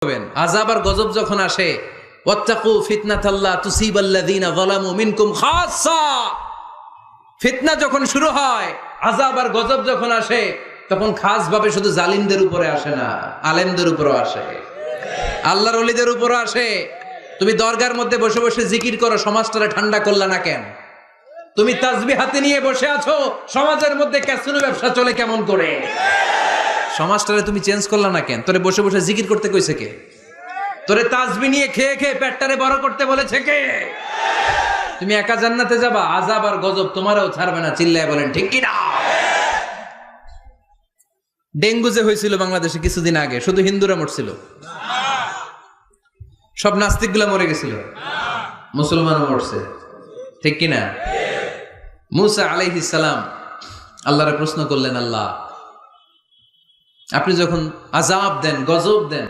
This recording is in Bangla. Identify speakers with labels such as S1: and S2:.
S1: হবেন। আযাব আর গজব যখন আসে, ওয়াত্তাকু ফিতনাতাল্লা তুসিবাল্লাযিনা যালামু মিনকুম খাসসা। ফিতনা যখন শুরু হয়, আযাব আর গজব যখন আসে, তখন খাস ভাবে শুধু জালিমদের উপরে আসে না, আলেমদের উপরও আসে, আল্লাহর ওলিদের উপরও আসে। তুমি দরগার মধ্যে বসে বসে জিকির করো, সমাজটারে ঠান্ডা করলা না কেন? তুমি তাসবিহ হাতে নিয়ে বসে আছো, সমাজের মধ্যে ক্যাসিনো ব্যবসা চলে কেমন করে? সমাজটারে তুমি চেঞ্জ করলা না কেন? তোরে বসে বসে জিকির করতে কইছে কে? তোরে তাসবিহ নিয়ে খেয়ে খেয়ে পেটটারে বড় করতে বলেছে কে? তুমি একা জান্নাতে যাবা, আযাব আর গজব তোমারও ছাড়বে না। চিল্লায় বলেন ঠিক কি না? ডেঙ্গু যে হয়েছিল বাংলাদেশে কিছুদিন আগে, শুধু হিন্দুরা মরছিল? সব নাস্তিকগুলা মরে গেছিল? মুসলমানও মরছে, ঠিক কিনা? মুসা আলাইহিস সালাম আল্লাহরে প্রশ্ন করলেন, আল্লাহ আপনি যখন আযাব দেন, গজব দেন,